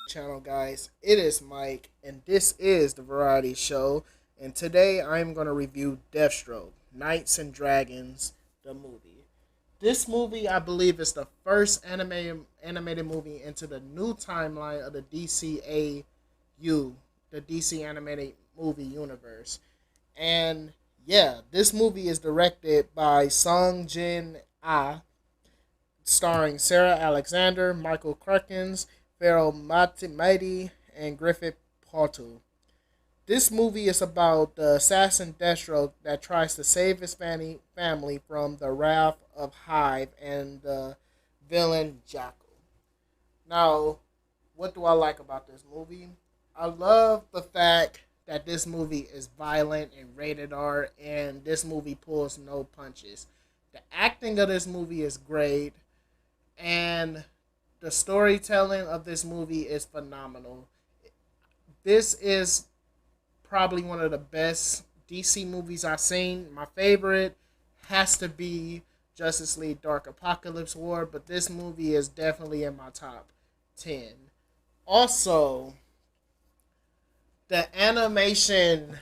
channel, guys. It is Mike, and this is the Variety Show. And today I'm going to review Deathstroke, Knights and Dragons, the movie. This movie, I believe, is the first animated movie into the new timeline of the DCAU, the DC animated movie universe. And yeah, this movie is directed by Song Jin Ah, starring Sarah Alexander, Michael Crukens, Pharaoh Matimati, and Griffith Portal. This movie is about the assassin Deathstroke that tries to save his family from the wrath of Hive and the villain Jackal. Now, what do I like about this movie? I love the fact that this movie is violent and rated R, and this movie pulls no punches. The acting of this movie is great, and the storytelling of this movie is phenomenal. This is probably one of the best DC movies I've seen. My favorite has to be Justice League Dark Apocalypse War, but this movie is definitely in my top 10. Also, the animation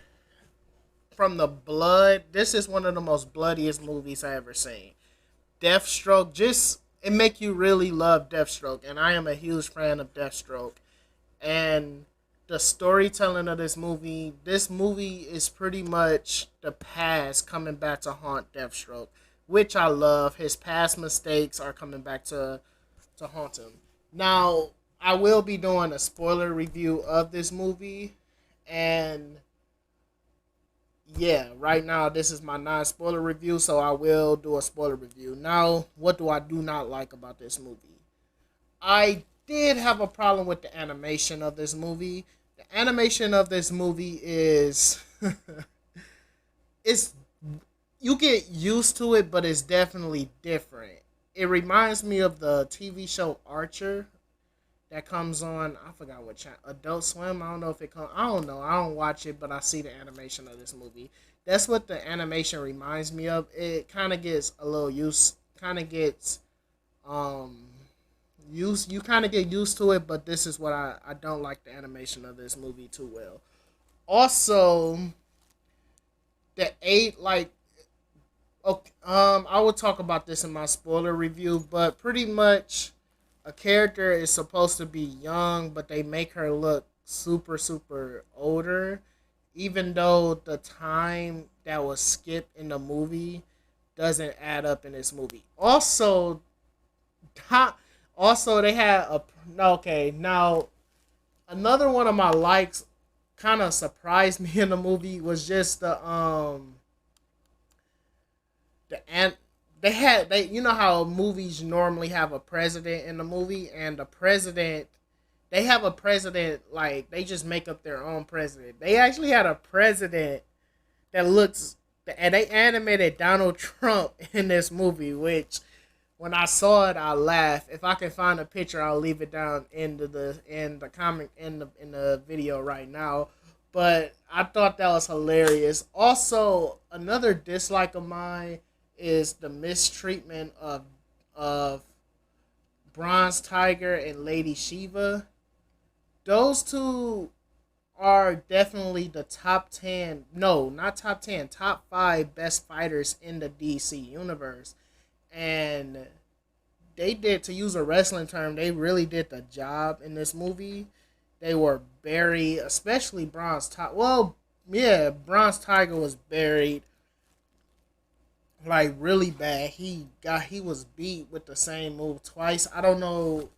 from the blood, this is one of the most bloodiest movies I ever seen. Deathstroke, just it make you really love Deathstroke, and I am a huge fan of Deathstroke. And the storytelling of this movie is pretty much the past coming back to haunt Deathstroke, which I love. His past mistakes are coming back to haunt him. Now, I will be doing a spoiler review of this movie, and yeah, right now this is my non-spoiler review, so I will do a spoiler review. Now, what do I do not like about this movie? I did have a problem with the animation of this movie. The animation of this movie is it's you get used to it, but it's definitely different. It reminds me of the TV show Archer that comes on. I forgot what channel. Adult Swim. I don't know if it comes. I don't know. I don't watch it, but I see the animation of this movie. That's what the animation reminds me of. It kind of gets a little used. Kind of gets used. You kind of get used to it, but this is what I don't like the animation of this movie too well. Also, the eight like. Okay, I will talk about this in my spoiler review, but pretty much a character is supposed to be young, but they make her look super, super older, even though the time that was skipped in the movie doesn't add up in this movie. Also, also they had a okay. Now, another one of my likes kind of surprised me in the movie was just the and they you know how movies normally have a president in the movie, and the president, they have a president, like they just make up their own president. They actually had a president that looks, and they animated Donald Trump in this movie, which when I saw it I laughed. If I can find a picture, I'll leave it down in the comment in the video right now. But I thought that was hilarious. Also, another dislike of mine is the mistreatment of Bronze Tiger and Lady Shiva. Those two are definitely the top 10, no, not top 10, top 5 best fighters in the DC universe. And they did, to use a wrestling term, they really did the job in this movie. They were buried, especially Bronze Tiger. Well, yeah, Bronze Tiger was buried like really bad. He was beat with the same move twice. I don't know,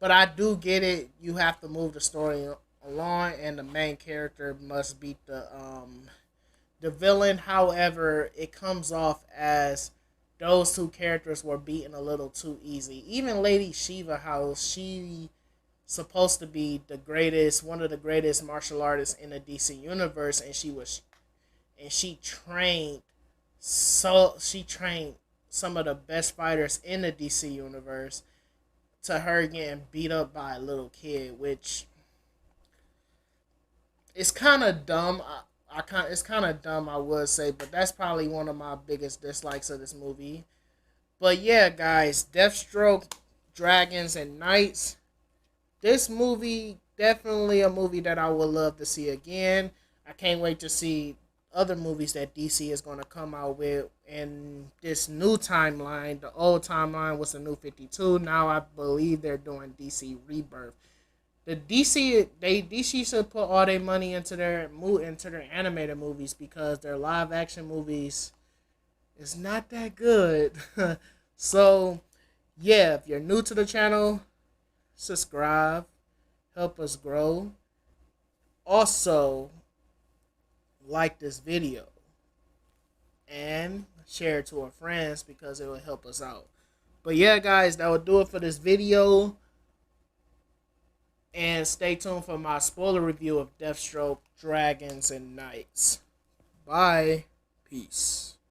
but I do get it. You have to move the story along, and the main character must beat the villain. However, it comes off as those two characters were beaten a little too easy. Even Lady Shiva, how she supposed to be the greatest, one of the greatest martial artists in the DC universe, and she trained, so she trained some of the best fighters in the DC universe, to her getting beat up by a little kid, which is kind of dumb. It's kind of dumb, I would say, but that's probably one of my biggest dislikes of this movie. But yeah, guys, Deathstroke, Dragons and Knights. This movie definitely a movie that I would love to see again. I can't wait to see other movies that DC is going to come out with in this new timeline. The old timeline was the new 52. Now I believe they're doing DC Rebirth. DC should put all their money into their animated movies because their live action movies is not that good. So yeah, if you're new to the channel, subscribe, help us grow. Also, like this video and share it to our friends because it will help us out. But yeah, guys, that will do it for this video. And stay tuned for my spoiler review of Deathstroke, Dragons, and Knights. Bye. Peace.